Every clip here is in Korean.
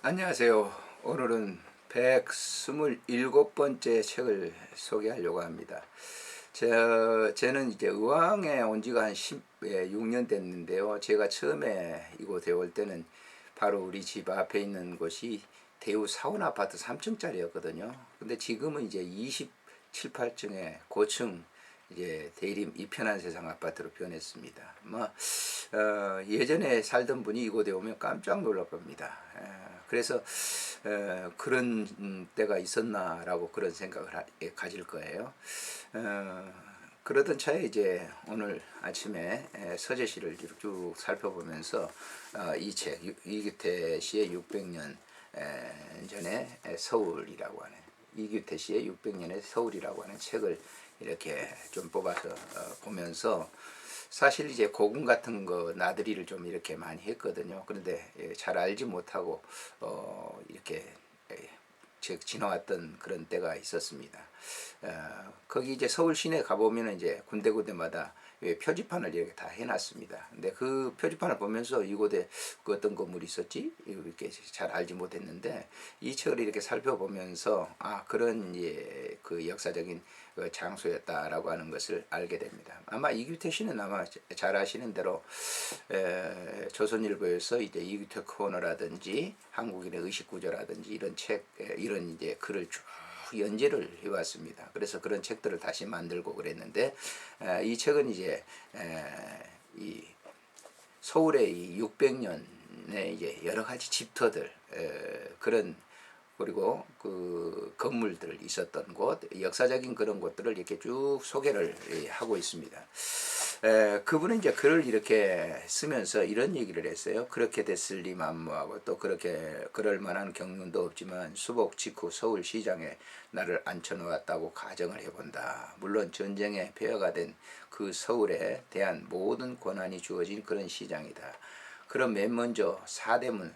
안녕하세요. 오늘은 127번째 책을 소개하려고 합니다. 저는 이제 의왕에 온 지가 한 16년 됐는데요. 제가 처음에 이곳에 올 때는 바로 우리 집 앞에 있는 곳이 대우 사원 아파트 3층짜리였거든요. 근데 지금은 이제 27, 8층에 고층 이제 대림 이편한 세상 아파트로 변했습니다. 예전에 살던 분이 이곳에 오면 깜짝 놀랄 겁니다. 그래서 그런 때가 있었나라고 그런 생각을 가질 거예요. 그러던 차에 이제 오늘 아침에 서재시를 쭉 살펴보면서 이 책 이규태 씨의 600년 전의 서울이라고 하는 이규태 씨의 600년의 서울이라고 하는 책을 이렇게 좀 뽑아서 보면서 사실 이제 고금 같은 거 나들이를 좀 이렇게 많이 했거든요. 그런데 잘 알지 못하고 이렇게 지나왔던 그런 때가 있었습니다. 거기 이제 서울 시내 가보면 이제 군데군데마다 표지판을 이렇게 다 해놨습니다. 근데 그 표지판을 보면서 이곳에 그 어떤 건물이 있었지 이렇게 잘 알지 못했는데 이 책을 이렇게 살펴보면서 그런 그 역사적인 그 장소였다라고 하는 것을 알게 됩니다. 아마 이규태 씨는 아마 잘 아시는 대로 조선일보에서 이제 이규태 코너라든지 한국인의 의식구조라든지 이런 책 이런 이제 글을 쭉 연재를 해왔습니다. 그래서 그런 책들을 다시 만들고 그랬는데 이 책은 이제 이 서울의 이 600년의 이제 여러 가지 집터들 그런 그리고 그 건물들 있었던 곳 역사적인 그런 곳들을 이렇게 쭉 소개를 하고 있습니다. 그분은 이제 글을 이렇게 쓰면서 이런 얘기를 했어요. 그렇게 됐을리 만무하고 또 그렇게 그럴 만한 경륜도 없지만 수복 직후 서울시장에 나를 앉혀놓았다고 가정을 해본다. 물론 전쟁에 폐허가 된 그 서울에 대한 모든 권한이 주어진 그런 시장이다. 그럼 맨 먼저 사대문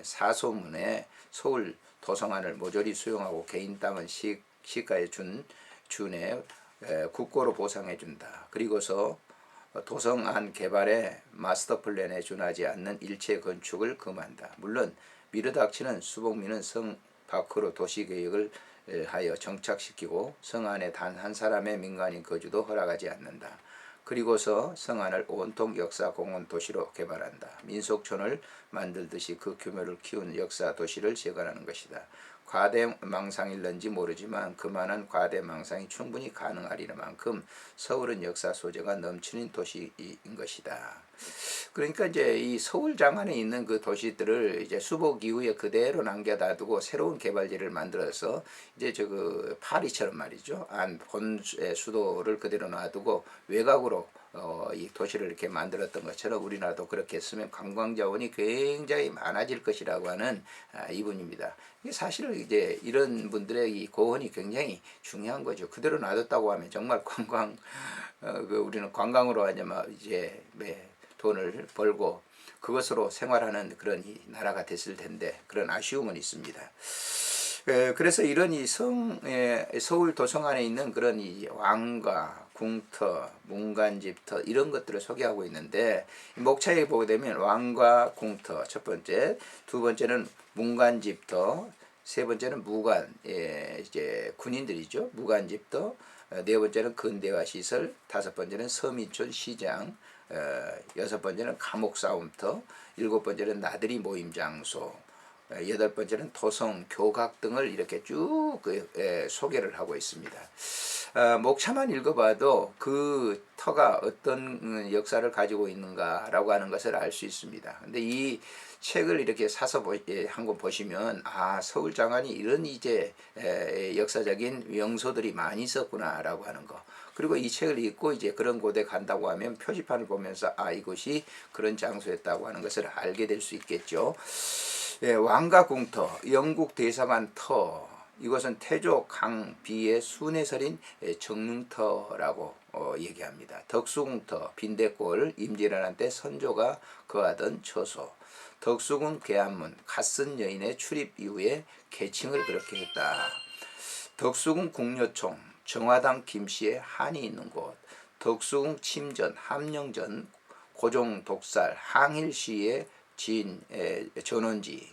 사소문에 서울 도성안을 모조리 수용하고 개인 땅은 시가에 준에 국고로 보상해 준다. 그리고서 도성안 개발에 마스터 플랜에 준하지 않는 일체 건축을 금한다. 물론 미르닥치는 수복민은 성 밖으로 도시계획을 하여 정착시키고 성 안에 단 한 사람의 민간인 거주도 허락하지 않는다. 그리고서 성안을 온통 역사 공원 도시로 개발한다. 민속촌을 만들듯이 그 규모를 키운 역사 도시를 재건하는 것이다. 과대망상일는지 모르지만 그만한 과대망상이 충분히 가능하리는 만큼 서울은 역사 소재가 넘치는 도시인 것이다. 그러니까 이제 이 서울 장안에 있는 그 도시들을 이제 수복 이후에 그대로 남겨놔두고 새로운 개발지를 만들어서 이제 그 파리처럼 말이죠. 본 수도를 그대로 놔두고 외곽으로 이 도시를 이렇게 만들었던 것처럼 우리나라도 그렇게 했으면 관광 자원이 굉장히 많아질 것이라고 하는 이분입니다. 사실 이제 이런 분들의 이 고언이 굉장히 중요한 거죠. 그대로 놔뒀다고 하면 정말 우리는 관광으로 이제 돈을 벌고 그것으로 생활하는 그런 이 나라가 됐을 텐데 그런 아쉬움은 있습니다. 그래서 이런 이 서울 도성 안에 있는 그런 이 왕가, 궁터, 문간집터 이런 것들을 소개하고 있는데 목차에 보게 되면 왕가, 궁터 첫 번째, 두 번째는 문간집터, 세 번째는 무관, 이제 군인들이죠. 무관집터, 네 번째는 근대화 시설, 다섯 번째는 서민촌 시장, 여섯 번째는 감옥 싸움터, 일곱 번째는 나들이 모임 장소, 여덟 번째는 도성, 교각 등을 이렇게 쭉 소개를 하고 있습니다. 목차만 읽어봐도 그 터가 어떤 역사를 가지고 있는가라고 하는 것을 알 수 있습니다. 근데 이 책을 이렇게 사서 한 권 보시면 서울 장안이 이런 이제 역사적인 명소들이 많이 있었구나라고 하는 거. 그리고 이 책을 읽고 이제 그런 곳에 간다고 하면 표지판을 보면서 이곳이 그런 장소였다고 하는 것을 알게 될 수 있겠죠. 왕가 궁터, 영국 대사관 터, 이것은 태조 강비의 순회설인 정릉터라고 얘기합니다. 덕수궁터, 빈대골, 임진왜란 때 선조가 거하던 처소. 덕수궁 계안문, 갓쓴 여인의 출입 이후에 개칭을 그렇게 했다. 덕수궁 궁녀총, 정화당 김씨의 한이 있는 곳. 덕수궁 침전, 함령전, 고종 독살, 항일시의 전원지.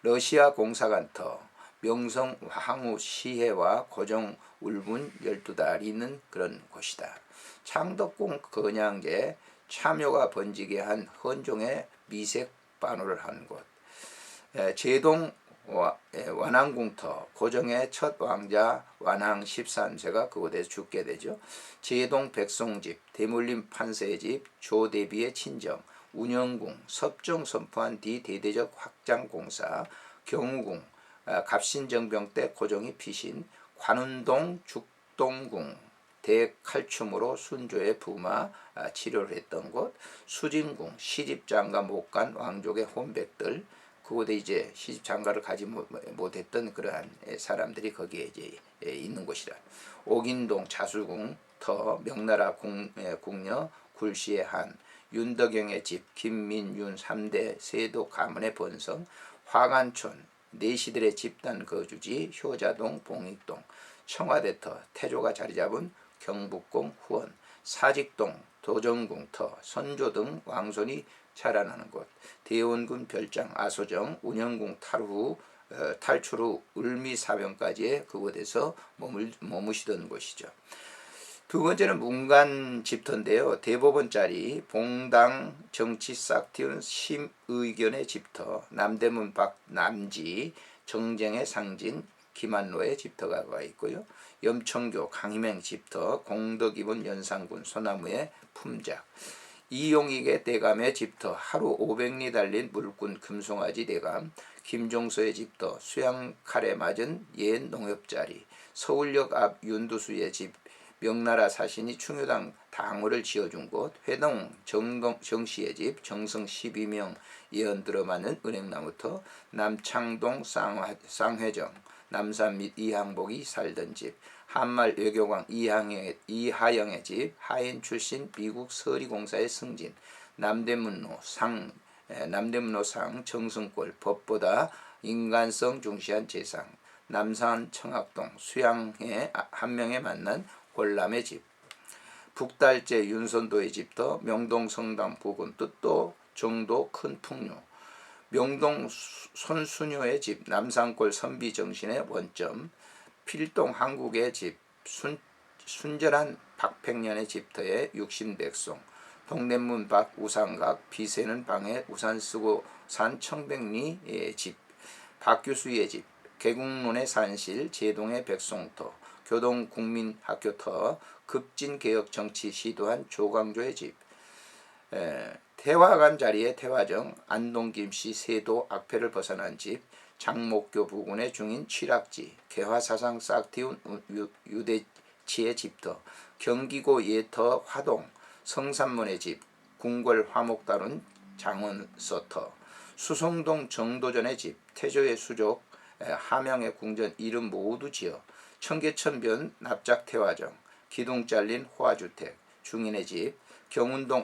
러시아 공사관터, 명성 황후 시해와 고종 울분 12달이 있는 그런 곳이다. 창덕궁 건양제, 참효가 번지게 한 헌종의 미색 반호를 한 곳. 제동 완항궁터, 고종의 첫 왕자 완항 13세가 그곳에서 죽게 되죠. 제동 백송집, 대물림 판서의 집, 조대비의 친정, 운영궁, 섭정 선포한 뒤 대대적 확장공사, 경우궁, 갑신정병 때 고종이 피신, 관운동 죽동궁, 대칼춤으로 순조의 부마 치료를 했던 곳, 수진궁, 시집장가 못 간 왕족의 혼백들, 그곳에 이제 시집장가를 가지 못했던 그러한 사람들이 거기에 이제 있는 곳이라. 옥인동 자수궁 터, 명나라 궁녀 굴시의 한, 윤덕영의 집, 김민윤 3대 세도 가문의 본성, 화관촌 내시들의 집단 거주지, 효자동 봉익동, 청와대터 태조가 자리잡은 경북궁 후원, 사직동 도정궁 터, 선조 등 왕손이 자라나는 곳, 대원군 별장 아소정, 운영궁 탈출 후 을미사병까지의 그곳에서 머무시던 곳이죠. 두 번째는 문관 집터인데요. 대법원짜리 봉당 정치 싹 틔운 심의견의 집터, 남대문 밖 남지 정쟁의 상진 김한로의 집터가 와 있고요. 염청교 강희맹 집터, 공덕 입은 연산군 소나무의 품작, 이용익의 대감의 집터, 하루 500리 달린 물꾼 금송아지 대감, 김종서의 집터, 수양칼에 맞은 옛 농협자리, 서울역 앞 윤두수의 집, 명나라 사신이 충효당 당호를 지어준 곳, 회동 정씨의 집, 정성 12명 예언 들어맞는 은행나무터, 남창동 쌍회정, 남산 및 이항복이 살던 집, 한말 외교광 이하영의 집, 하인 출신 미국 서리공사의 승진, 남대문로 상 정승골, 법보다 인간성 중시한 재상, 남산 청학동 수양회 한 명에 만난 골람의 집, 북달제 윤선도의 집터, 명동 성당 부근 뜻도 정도 큰 풍류, 명동 손순효의 집, 남산골 선비정신의 원점, 필동 한국의 집, 순절한 박팽년의 집터의 육신백송, 동대문 밖 우산각, 비새는 방에 우산 쓰고 산 청백리의 집, 박규수의 집, 개국론의 산실, 제동의 백송터, 교동국민학교터, 급진개혁 정치 시도한 조광조의 집, 태화관 자리의 태화정, 안동김씨 세도 악패를 벗어난 집, 장목교 부군의 중인 취락지, 개화사상 싹 틔운 유대치의 집터, 경기고 예터 화동, 성산문의 집, 궁궐 화목 다룬 장원서터, 수성동 정도전의 집, 태조의 수족, 함양의 궁전 이름 모두 지어, 청계천변 납작태화정, 기둥 잘린 호화주택, 중인의 집, 경운동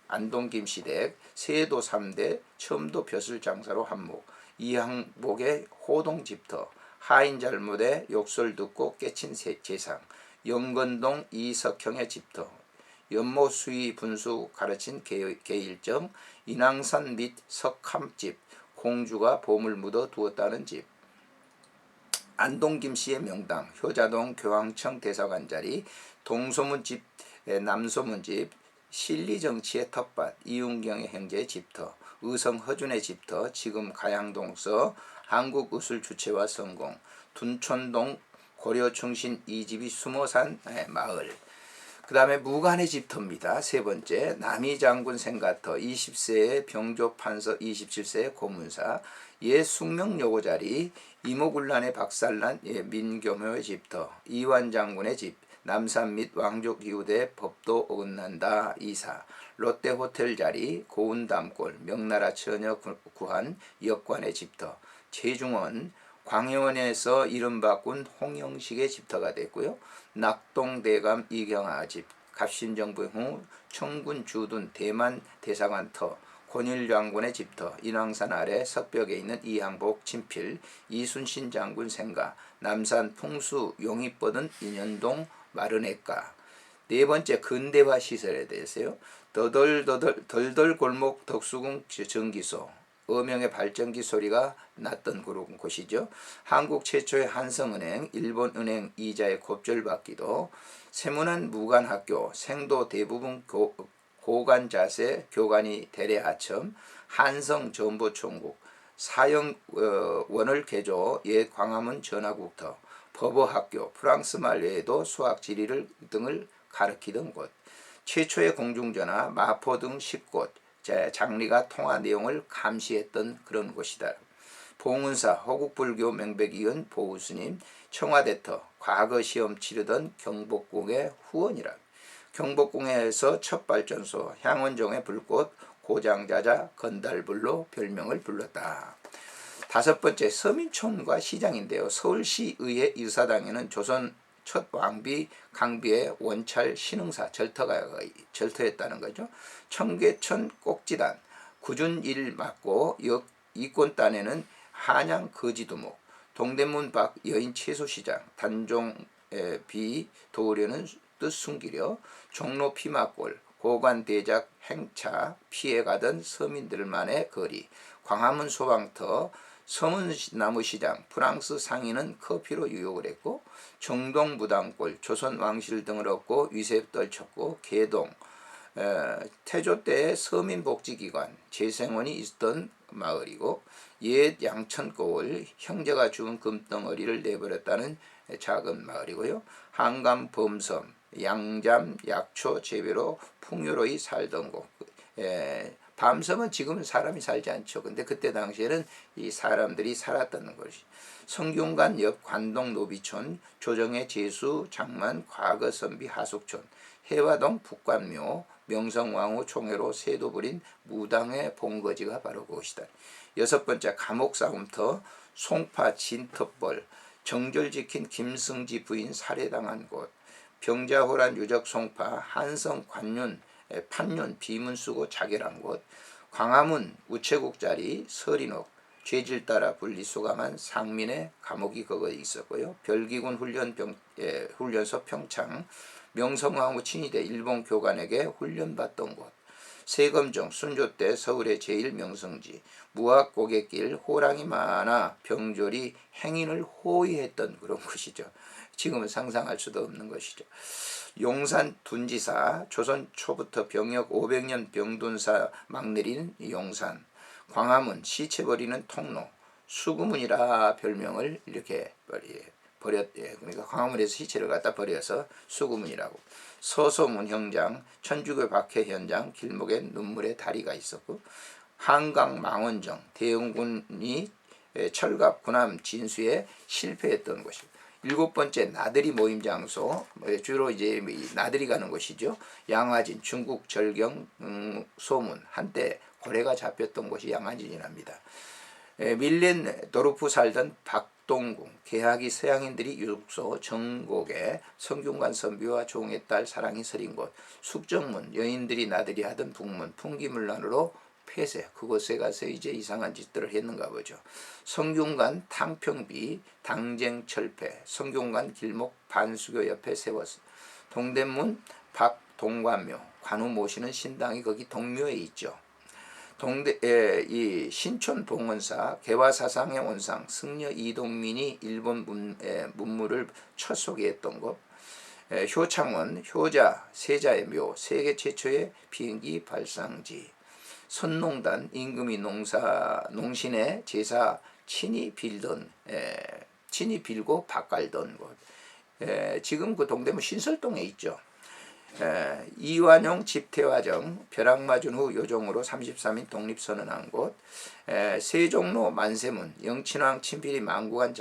안동김씨댁, 세도 3대, 첨도 벼슬장사로 한몫, 이항복의 호동집터, 하인 잘못에 욕설 듣고 깨친 재상, 영건동 이석형의 집터, 연못 수위 분수 가르친 계일점, 인왕산 및 석함집, 공주가 봄을 묻어 두었다는 집, 안동김씨의 명당, 효자동 교황청 대사관 자리, 동소문집, 남소문집, 신리정치의 텃밭, 이윤경의 형제의 집터, 의성허준의 집터, 지금 가양동서 한국의술주체와 성공, 둔촌동 고려충신 이집이 숨어 산 마을. 그 다음에 무관의 집터입니다. 세 번째, 남이장군 생가터, 20세의 병조판서, 27세의 고문사, 예 숙명여고 자리, 이모군란의 박살난 민교묘의 집터, 이완장군의 집, 남산 및 왕족 이웃의 법도 어긋난다 이사, 롯데호텔 자리, 고운담골, 명나라 처녀 구한 역관의 집터, 최중원, 광해원에서 이름 바꾼 홍영식의 집터가 됐고요. 낙동대감 이경아 집, 갑신정부 후 청군 주둔 대만 대사관터, 권일장군의 집터, 인왕산 아래 석벽에 있는 이항복 친필, 이순신 장군 생가, 남산 풍수 용이 뻗은 인현동 마르네가. 네 번째, 근대화 시설에 대해서요. 덜덜 골목 덕수궁 정기소, 어명의 발전기 소리가 났던 그런 곳이죠. 한국 최초의 한성은행, 일본은행 이자의 곱절받기도, 세문안 무관학교, 생도 대부분 고관자세, 교관이 대례하첨, 한성 정보총국, 사형 원을 개조, 옛 광화문 전화국터, 법어학교, 프랑스말 외에도 수학 지리를 등을 가르치던 곳, 최초의 공중전화, 마포 등 10곳, 장리가 통화 내용을 감시했던 그런 곳이다. 봉은사, 호국불교 명백 이은 보우스님, 청와대터, 과거 시험 치르던 경복궁의 후원이라. 경복궁에서 첫 발전소, 향원종의 불꽃, 고장자자 건달불로 별명을 불렀다. 다섯 번째, 서민촌과 시장인데요. 서울시의회 이사당에는 조선 첫 왕비 강비의 원찰 신흥사 절터였다는 거죠. 청계천 꼭지단, 구준일 맞고 이권단에는 한양 거지두목, 동대문 밖 여인 채소시장, 단종 비 도우려는 뜻 숨기려, 종로 피막골, 고관 대작 행차 피해가던 서민들만의 거리, 광화문 소방터, 서문나무시장, 프랑스 상인은 커피로 유혹을 했고, 정동 무당골, 조선 왕실 등을 얻고 위세 떨쳤고, 개동, 태조 때의 서민복지기관, 재생원이 있었던 마을이고, 옛 양천골, 형제가 주운 금덩어리를 내버렸다는 작은 마을이고요. 한강 범섬, 양잠, 약초 재배로 풍요로이 살던 곳. 밤섬은 지금은 사람이 살지 않죠. 근데 그때 당시에는 이 사람들이 살았다는 것이. 성균관 옆 관동 노비촌, 조정의 제수 장만 과거 선비 하숙촌, 해화동 북관묘, 명성왕후 총회로 세도 부린 무당의 본거지가 바로 그것이다. 여섯 번째, 감옥싸움터, 송파 진터벌, 정절 지킨 김승지 부인 살해당한 곳, 병자호란 유적 송파, 한성 관윤, 판윤 비문 쓰고 자결한 곳, 광화문 우체국 자리 서린옥, 죄질 따라 분리수감한 상민의 감옥이 거기 있었고요. 별기군 훈련소 평창, 명성황후 친위대 일본 교관에게 훈련받던 곳, 세검정 순조 때 서울의 제1명성지, 무학 고갯길, 호랑이 많아 병졸이 행인을 호위했던 그런 곳이죠. 지금은 상상할 수도 없는 것이죠. 용산 둔지사, 조선 초부터 병역 500년 병둔사 막 내린 용산, 광화문 시체 버리는 통로, 수구문이라 별명을 이렇게 그러니까 광화문에서 시체를 갖다 버려서 수구문이라고. 서소문 형장, 천주교 박해 현장, 길목에 눈물의 다리가 있었고, 한강 망원정, 대영군이 철갑 군함 진수에 실패했던 곳이고, 일곱 번째, 나들이 모임 장소, 주로 이제 나들이 가는 곳이죠. 양화진, 중국 절경 소문, 한때 고래가 잡혔던 곳이 양화진이랍니다. 밀렌 도르프 살던 박동궁, 개하기 서양인들이 유숙소, 정곡에 성균관 선비와 종의 딸 사랑이 서린 곳, 숙정문, 여인들이 나들이 하던 북문, 풍기물란으로 폐쇄, 그곳에 가서 이제 이상한 짓들을 했는가 보죠. 성균관 탕평비, 당쟁 철폐, 성균관 길목 반수교 옆에 세웠어. 동대문 박동관묘, 관우 모시는 신당이 거기 동묘에 있죠. 이 신촌 봉원사, 개화사상의 원상, 승려 이동민이 일본 문물을 첫 소개했던 곳, 효창원, 효자, 세자의 묘, 세계 최초의 비행기 발상지, 선농단, 임금이 농신의 제사 친히 빌고 밥 갈던 곳, 지금 그 동대문 신설동에 있죠. 이완용 집태화정, 벼락맞은 후 요정으로 33인 독립선언한 곳, 세종로 만세문, 영친왕 친필이 만구한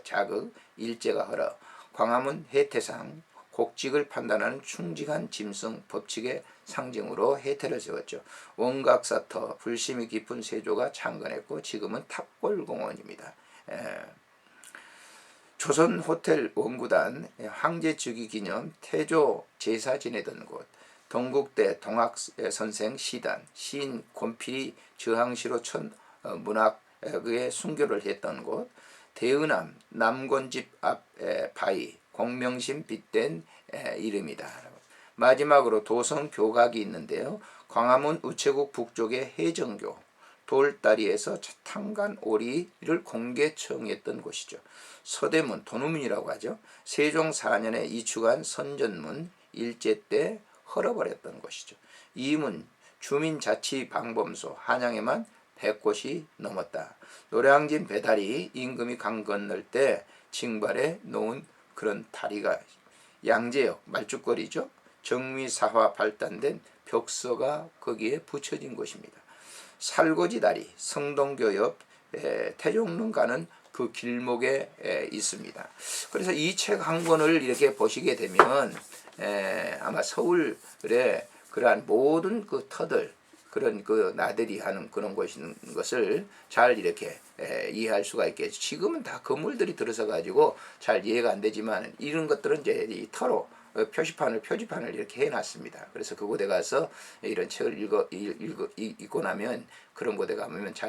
자극, 일제가 허러, 광화문 해태상, 곡직을 판단하는 충직한 짐승 법칙의 상징으로 해태를 세웠죠. 원각사터, 불심이 깊은 세조가 창건했고 지금은 탑골공원입니다. 조선 호텔 원구단, 황제 즉위 기념, 태조 제사 지내던 곳, 동국대 동학선생 시단, 시인 권필이 저항시로 첫 문학의 순교를 했던 곳, 대은암 남곤집 앞 바위, 공명심 빗댄 이름이다. 마지막으로 도성 교각이 있는데요. 광화문 우체국 북쪽에 해정교, 돌다리에서 차탄간 오리를 공개 처형했던 곳이죠. 서대문 도누문이라고 하죠. 세종 4년에 이축한 선전문 일제 때 헐어버렸던 곳이죠. 이문 주민자치방범소 한양에만 100곳이 넘었다. 노량진 배다리 임금이 강 건널 때 징발해 놓은 그런 다리가 양재역 말죽거리죠. 정미사화 발단된 벽서가 거기에 붙여진 곳입니다. 살고지 다리 성동교 옆 태종릉 가는 그 길목에 있습니다. 그래서 이 책 한 권을 이렇게 보시게 되면 아마 서울의 그러한 모든 그 터들 그런 그 나들이 하는 그런 것을 잘 이렇게 이해할 수가 있겠죠. 지금은 다 건물들이 들어서 가지고 잘 이해가 안 되지만 이런 것들은 이제 이 터로 표지판을 이렇게 해놨습니다. 그래서 그곳에 가서 이런 책을 읽고 나면 그런 곳에 가면 잘